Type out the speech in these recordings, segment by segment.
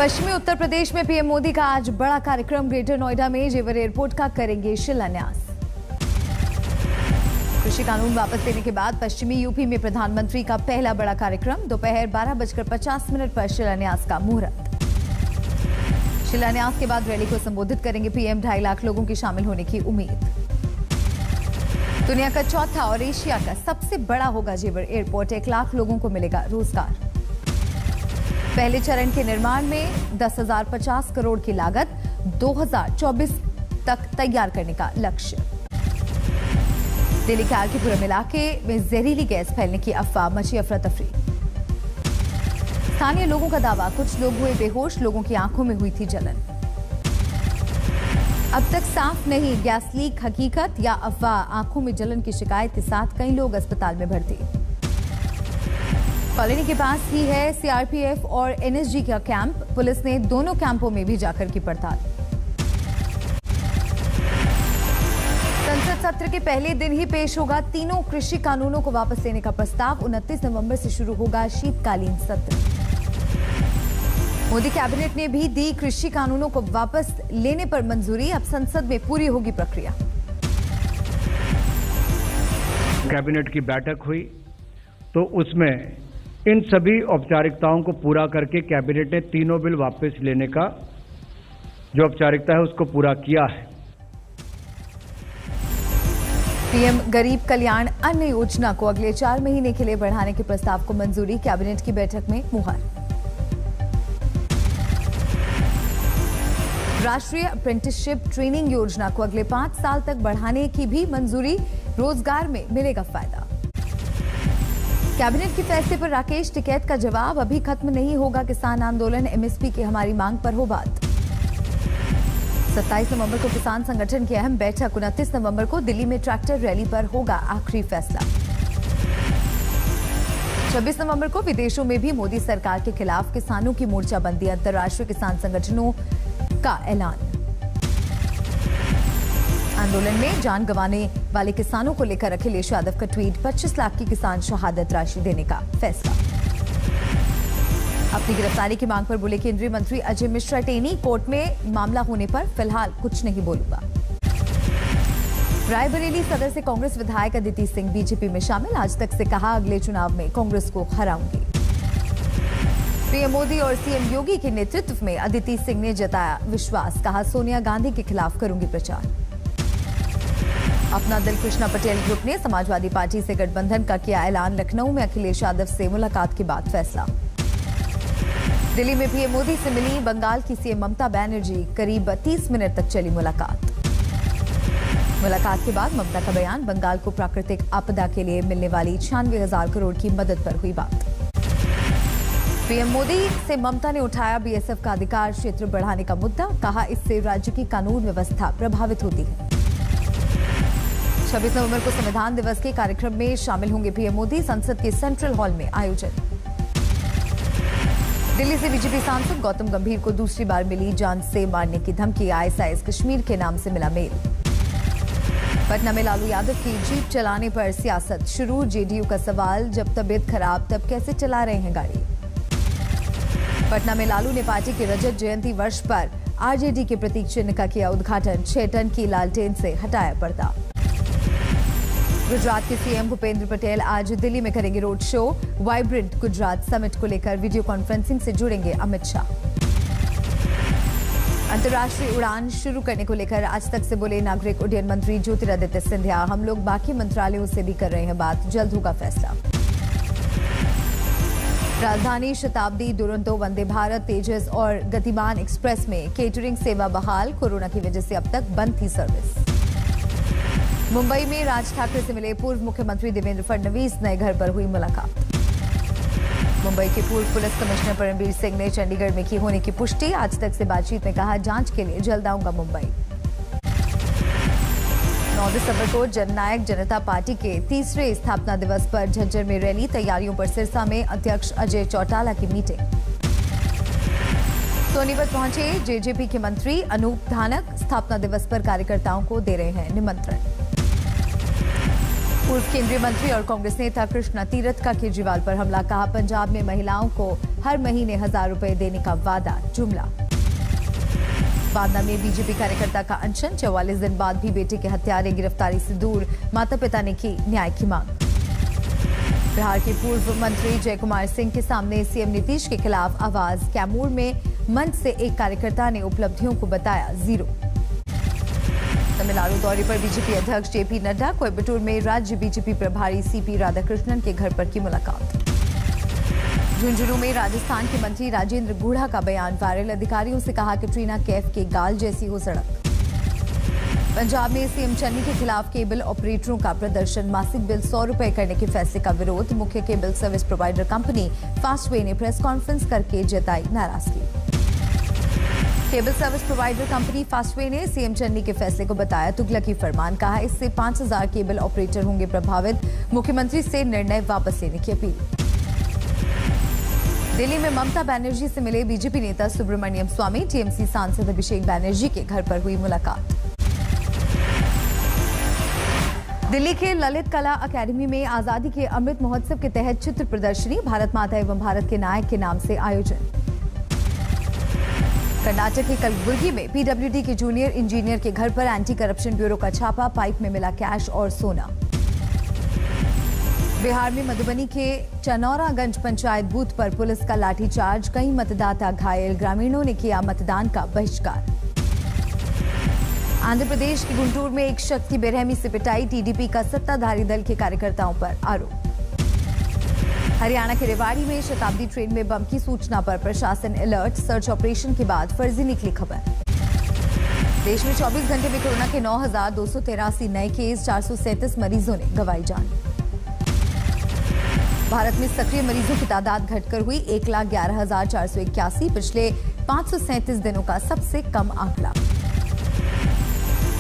पश्चिमी उत्तर प्रदेश में पीएम मोदी का आज बड़ा कार्यक्रम। ग्रेटर नोएडा में जेवर एयरपोर्ट का करेंगे शिलान्यास। कृषि कानून वापस लेने के बाद पश्चिमी यूपी में प्रधानमंत्री का पहला बड़ा कार्यक्रम। दोपहर 12:50 पर शिलान्यास का मुहूर्त। शिलान्यास के बाद रैली को संबोधित करेंगे पीएम। 2.5 लाख लोगों के शामिल होने की उम्मीद। दुनिया का चौथा और एशिया का सबसे बड़ा होगा जेवर एयरपोर्ट। 1 लाख लोगों को मिलेगा रोजगार। पहले चरण के निर्माण में 10,050 करोड़ की लागत, 2024 तक तैयार करने का लक्ष्य। दिल्ली के आरकेपुरम इलाके में जहरीली गैस फैलने की अफवाह, मची अफरा तफरी। स्थानीय लोगों का दावा, कुछ लोग हुए बेहोश, लोगों की आंखों में हुई थी जलन। अब तक साफ नहीं गैस लीक हकीकत या अफवाह। आंखों में जलन की शिकायत के साथ कई लोग अस्पताल में भर्ती। कॉलोनी के पास ही है सीआरपीएफ और एनएसजी का कैंप। पुलिस ने दोनों कैंपों में भी जाकर की पड़ताल। संसद सत्र के पहले दिन ही पेश होगा तीनों कृषि कानूनों को वापस लेने का प्रस्ताव। 29 नवंबर से शुरू होगा शीतकालीन सत्र। मोदी कैबिनेट ने भी दी कृषि कानूनों को वापस लेने पर मंजूरी। अब संसद में पूरी होगी प्रक्रिया। कैबिनेट की बैठक हुई तो उसमें इन सभी औपचारिकताओं को पूरा करके कैबिनेट ने तीनों बिल वापस लेने का जो औपचारिकता है उसको पूरा किया है। पीएम गरीब कल्याण अन्न योजना को अगले 4 महीने के लिए बढ़ाने के प्रस्ताव को मंजूरी। कैबिनेट की बैठक में मुहर। राष्ट्रीय अप्रेंटिसशिप ट्रेनिंग योजना को अगले 5 साल तक बढ़ाने की भी मंजूरी। रोजगार में मिलेगा फायदा। कैबिनेट के फैसले पर राकेश टिकैत का जवाब, अभी खत्म नहीं होगा किसान आंदोलन। एमएसपी की हमारी मांग पर हो बात। 27 नवंबर को किसान संगठन की अहम बैठक। 29 नवंबर को दिल्ली में ट्रैक्टर रैली पर होगा आखिरी फैसला। 26 नवंबर को विदेशों में भी मोदी सरकार के खिलाफ किसानों की मोर्चाबंदी। अंतर्राष्ट्रीय किसान संगठनों का ऐलान। आंदोलन में जान गंवाने वाले किसानों को लेकर अखिलेश यादव का ट्वीट। 25 लाख की किसान शहादत राशि देने का फैसला। अपनी गिरफ्तारी की मांग पर बोले केंद्रीय मंत्री अजय मिश्रा टेनी। कोर्ट में मामला होने पर फिलहाल कुछ नहीं बोलूंगा। रायबरेली सदर से कांग्रेस विधायक अदिति सिंह बीजेपी में शामिल। आज तक से कहा अगले चुनाव में कांग्रेस को हराऊंगी। पीएम मोदी और सीएम योगी के नेतृत्व में अदिति सिंह ने जताया विश्वास। कहा सोनिया गांधी के खिलाफ करूंगी प्रचार। अपना दल कृष्णा पटेल ग्रुप ने समाजवादी पार्टी से गठबंधन का किया ऐलान। लखनऊ में अखिलेश यादव से मुलाकात के बाद फैसला। दिल्ली में पीएम मोदी से मिली बंगाल की सीएम ममता बनर्जी। करीब 30 मिनट तक चली मुलाकात। मुलाकात के बाद ममता का बयान, बंगाल को प्राकृतिक आपदा के लिए मिलने वाली 96,000 करोड़ की मदद पर हुई बात। पीएम मोदी से ममता ने उठाया बीएसएफ का अधिकार क्षेत्र बढ़ाने का मुद्दा। कहा इससे राज्य की कानून व्यवस्था प्रभावित होती है। 26 नवंबर को संविधान दिवस के कार्यक्रम में शामिल होंगे पीएम मोदी। संसद के सेंट्रल हॉल में आयोजन। दिल्ली से बीजेपी सांसद गौतम गंभीर को दूसरी बार मिली जान से मारने की धमकी। आईएसआईएस कश्मीर के नाम से मिला मेल। पटना में लालू यादव की जीप चलाने पर सियासत शुरू। जेडीयू का सवाल, जब तबीयत खराब तब कैसे चला रहे हैं गाड़ी। पटना में लालू ने पार्टी के रजत जयंती वर्ष पर आरजेडी के प्रतीक चिन्ह का किया उद्घाटन। 6 टन की लालटेन से हटाया पर्दा। गुजरात के सीएम भूपेंद्र पटेल आज दिल्ली में करेंगे road show. Vibrant Gujarat summit को लेकर वीडियो कॉन्फ्रेंसिंग से जुड़ेंगे अमित शाह। अंतर्राष्ट्रीय उड़ान शुरू करने को लेकर आज तक से बोले नागरिक उड्डयन मंत्री ज्योतिरादित्य सिंधिया। हम लोग बाकी मंत्रालयों से भी कर रहे हैं बात, जल्द होगा फैसला। राजधानी शताब्दी, दुरंतो, वंदे भारत, तेजस और गतिमान एक्सप्रेस में केटरिंग सेवा बहाल। कोरोना की वजह से अब तक बंद थी सर्विस। मुंबई में राज ठाकरे से मिले पूर्व मुख्यमंत्री देवेंद्र फडणवीस। नए घर पर हुई मुलाकात। मुंबई के पूर्व पुलिस कमिश्नर परमबीर सिंह ने चंडीगढ़ में की होने की पुष्टि। आज तक से बातचीत में कहा जांच के लिए जल्द आऊंगा मुंबई। 9 दिसंबर को जननायक जनता पार्टी के 3रे स्थापना दिवस पर झज्जर में रैली। तैयारियों पर सिरसा में अध्यक्ष अजय चौटाला की मीटिंग। सोनीपत पहुंचे जेजेपी के मंत्री अनूप धानक। स्थापना दिवस पर कार्यकर्ताओं को दे रहे हैं निमंत्रण। पूर्व केंद्रीय मंत्री और कांग्रेस नेता कृष्णा तीरथ का केजरीवाल पर हमला, कहा पंजाब में महिलाओं को हर महीने 1000 रुपए देने का वादा, जुमला। बांदा में बीजेपी कार्यकर्ता का अनशन, 44 दिन बाद भी बेटे के हत्यारे गिरफ्तारी से दूर, माता पिता ने की न्याय की मांग। बिहार के पूर्व मंत्री जय कुमार सिंह के सामने सीएम नीतीश के खिलाफ आवाज, कैमूर में मंच से एक कार्यकर्ता ने उपलब्धियों को बताया जीरो। तमिलनाडु दौरे पर बीजेपी अध्यक्ष जेपी नड्डा, कोयम्बटूर में राज्य बीजेपी प्रभारी सीपी राधाकृष्णन के घर पर की मुलाकात। झुंझुनू में राजस्थान के मंत्री राजेंद्र गूढ़ा का बयान वायरल, अधिकारियों से कहा कैटरीना कैफ के गाल जैसी हो सड़क। पंजाब में सीएम चन्नी के खिलाफ केबल ऑपरेटरों का प्रदर्शन, मासिक बिल 100 रुपए करने के फैसले का विरोध, मुख्य cable service provider company Fastway ने प्रेस कॉन्फ्रेंस करके जताई नाराजगी। Cable service provider company Fastway ने सीएम चन्नी के फैसले को बताया तुगलकी फरमान, कहा इससे 5000 केबल ऑपरेटर होंगे प्रभावित, मुख्यमंत्री से निर्णय वापस लेने की अपील। दिल्ली में ममता बनर्जी से मिले बीजेपी नेता सुब्रमण्यम स्वामी, टीएमसी सांसद अभिषेक बनर्जी के घर पर हुई मुलाकात। दिल्ली के ललित कला अकेडमी में आजादी के अमृत महोत्सव के तहत चित्र प्रदर्शनी, भारत माता एवं भारत के नायक के नाम से आयोजन। कर्नाटक के कलबुर्गी में पीडब्ल्यूडी के जूनियर इंजीनियर के घर पर एंटी करप्शन ब्यूरो का छापा, पाइप में मिला कैश और सोना। बिहार में मधुबनी के चनौरागंज पंचायत बूथ पर पुलिस का लाठीचार्ज, कई मतदाता घायल, ग्रामीणों ने किया मतदान का बहिष्कार। आंध्र प्रदेश के गुंटूर में एक शख्स की बेरहमी से पिटाई, टीडीपी का सत्ताधारी दल के कार्यकर्ताओं पर आरोप। हरियाणा के रेवाड़ी में शताब्दी ट्रेन में बम की सूचना पर प्रशासन अलर्ट, सर्च ऑपरेशन के बाद फर्जी निकली खबर। देश में 24 घंटे में कोरोना के 9283 नए केस, 437 मरीजों ने गंवाई जान। भारत में सक्रिय मरीजों की तादाद घटकर हुई 1,11,481, पिछले 537 दिनों का सबसे कम आंकड़ा।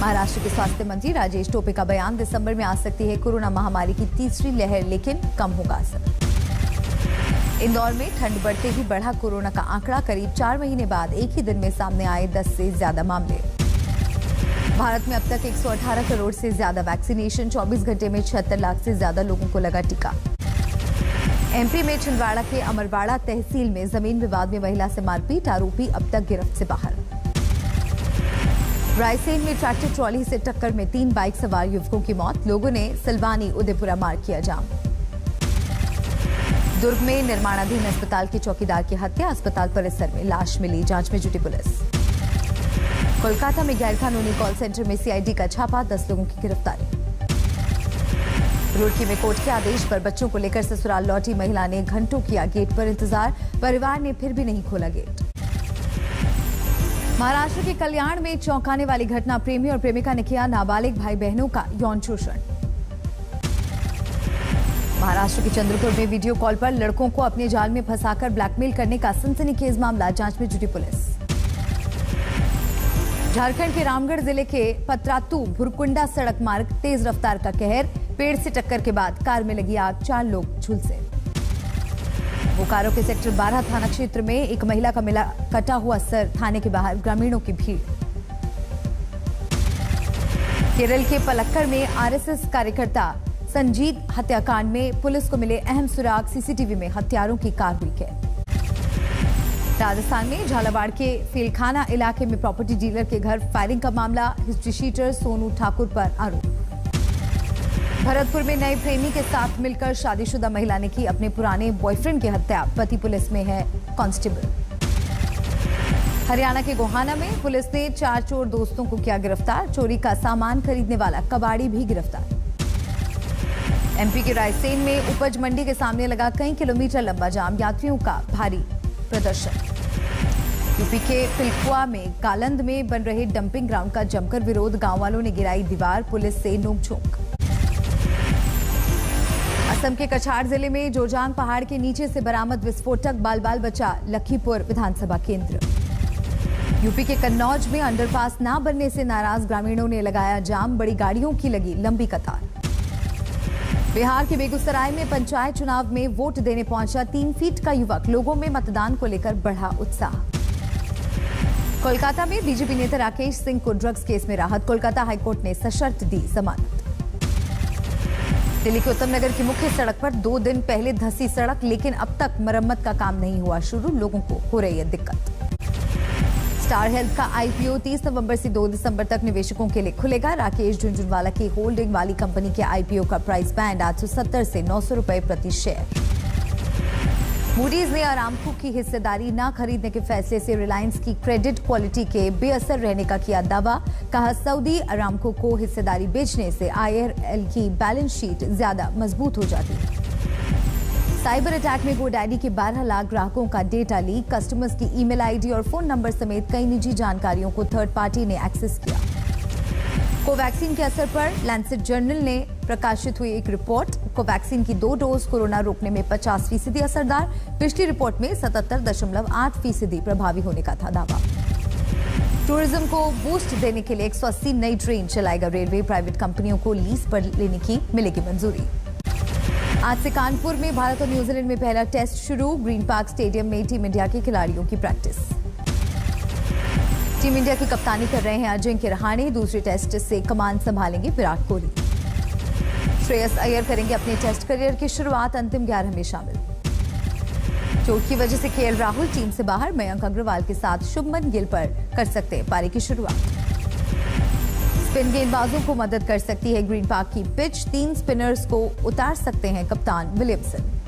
महाराष्ट्र के स्वास्थ्य मंत्री राजेश टोपे का बयान, दिसंबर में आ सकती है कोरोना महामारी की तीसरी लहर, लेकिन कम होगा असर। इंदौर में ठंड बढ़ते ही बढ़ा कोरोना का आंकड़ा, करीब 4 महीने बाद एक ही दिन में सामने आए 10 से ज्यादा मामले। भारत में अब तक 118 करोड़ से ज्यादा वैक्सीनेशन, 24 घंटे में 76 लाख से ज्यादा लोगों को लगा टीका। एमपी में छिंदवाड़ा के अमरवाड़ा तहसील में जमीन विवाद में महिला से मारपीट, आरोपी अब तक गिरफ्त से बाहर। रायसेन में ट्रैक्टर ट्रॉली से टक्कर में 3 बाइक सवार युवकों की मौत, लोगों ने सिलवानी उदयपुरा मार्ग किया जाम। दुर्ग में निर्माणाधीन अस्पताल के चौकीदार की हत्या, अस्पताल परिसर में लाश मिली, जांच में जुटी पुलिस। कोलकाता में गैरकानूनी कॉल सेंटर में सीआईडी का छापा, 10 लोगों की गिरफ्तारी। रुड़की में कोर्ट के आदेश पर बच्चों को लेकर ससुराल लौटी महिला ने घंटों किया गेट पर इंतजार, परिवार ने फिर भी नहीं खोला गेट। महाराष्ट्र के कल्याण में चौंकाने वाली घटना, प्रेमी और प्रेमिका ने किया नाबालिग भाई बहनों का यौन शोषण। महाराष्ट्र के चंद्रपुर में वीडियो कॉल पर लड़कों को अपने जाल में फंसाकर ब्लैकमेल करने का सनसनीखेज मामला, जांच में जुटी पुलिस। झारखंड के रामगढ़ जिले के पतरातू भुरकुंडा सड़क मार्ग, तेज रफ्तार का कहर, पेड़ से टक्कर के बाद कार में लगी आग, 4 लोग झुलसे। बोकारो के सेक्टर 12 थाना क्षेत्र में एक महिला का मिला कटा हुआ सर, थाने के बाहर ग्रामीणों की भीड़। केरल के पलक्कड़ में आरएसएस कार्यकर्ता संजीत हत्याकांड में पुलिस को मिले अहम सुराग, सीसीटीवी में हत्यारों की कार हुई कैद। राजस्थान में झालावाड़ के फेलखाना इलाके में प्रॉपर्टी डीलर के घर फायरिंग का मामला, हिस्ट्री शीटर सोनू ठाकुर पर आरोप। भरतपुर में नए प्रेमी के साथ मिलकर शादीशुदा महिला ने की अपने पुराने बॉयफ्रेंड की हत्या, पति पुलिस में है कांस्टेबल। हरियाणा के गोहाना में पुलिस ने 4 चोर दोस्तों को किया गिरफ्तार, चोरी का सामान खरीदने वाला कबाड़ी भी गिरफ्तार। एमपी के रायसेन में उपज मंडी के सामने लगा कई किलोमीटर लंबा जाम, यात्रियों का भारी प्रदर्शन। यूपी के पिलखुआ में कालंद में बन रहे डंपिंग ग्राउंड का जमकर विरोध, गांव वालों ने गिराई दीवार, पुलिस से नोकझोंक। असम के कछाड़ जिले में जोजांग पहाड़ के नीचे से बरामद विस्फोटक, बाल बाल बचा लखीपुर विधानसभा केंद्र। यूपी के कन्नौज में अंडरपास न बनने से नाराज ग्रामीणों ने लगाया जाम, बड़ी गाड़ियों की लगी लंबी कतार। बिहार के बेगूसराय में पंचायत चुनाव में वोट देने पहुंचा 3 फीट का युवक, लोगों में मतदान को लेकर बढ़ा उत्साह। कोलकाता में बीजेपी नेता राकेश सिंह को ड्रग्स केस में राहत, कोलकाता हाईकोर्ट ने सशर्त दी जमानत। दिल्ली के उत्तम नगर की मुख्य सड़क पर 2 दिन पहले धंसी सड़क, लेकिन अब तक मरम्मत का काम नहीं हुआ शुरू। लोगों को हो रही है दिक्कत। स्टार हेल्थ का आईपीओ 30 नवंबर से 2 दिसंबर तक निवेशकों के लिए खुलेगा। राकेश झुंझुनवाला की होल्डिंग वाली कंपनी के आईपीओ का प्राइस बैंड 870 से 900 रुपए प्रति शेयर। मूडीज ने अरामको की हिस्सेदारी न खरीदने के फैसले से रिलायंस की क्रेडिट क्वालिटी के बेअसर रहने का किया दावा। कहा, सऊदी अरामको को हिस्सेदारी बेचने से आईआरएल की बैलेंस शीट ज्यादा मजबूत हो जाती है। साइबर अटैक में गोडैडी के 12 लाख ग्राहकों का डेटा लीक। कस्टमर्स की ईमेल आईडी और फोन नंबर समेत कई निजी जानकारियों को थर्ड पार्टी ने एक्सेस किया। कोवैक्सीन के असर पर लैंसेट जर्नल ने प्रकाशित हुई एक रिपोर्ट। कोवैक्सीन की 2 डोज कोरोना रोकने में 50% असरदार। पिछली रिपोर्ट में 77.8% प्रभावी होने का था दावा। टूरिज्म को बूस्ट देने के लिए 180 नई ट्रेन चलाएगा रेलवे। प्राइवेट कंपनियों को लीज पर लेने की मिलेगी मंजूरी। आज से कानपुर में भारत और न्यूजीलैंड में पहला टेस्ट शुरू। ग्रीन पार्क स्टेडियम में टीम इंडिया के खिलाड़ियों की प्रैक्टिस। टीम इंडिया की कप्तानी कर रहे हैं अजिंक्य रहाणे। दूसरे टेस्ट से कमान संभालेंगे विराट कोहली। श्रेयस अय्यर करेंगे अपने टेस्ट करियर की शुरुआत। अंतिम 11 में शामिल। चोट की वजह से केएल राहुल टीम से बाहर। मयंक अग्रवाल के साथ शुभमन गिल पर कर सकते हैं पारी की शुरुआत। स्पिन गेंदबाजों को मदद कर सकती है ग्रीन पार्क की पिच। 3 स्पिनर्स को उतार सकते हैं कप्तान विलियमसन।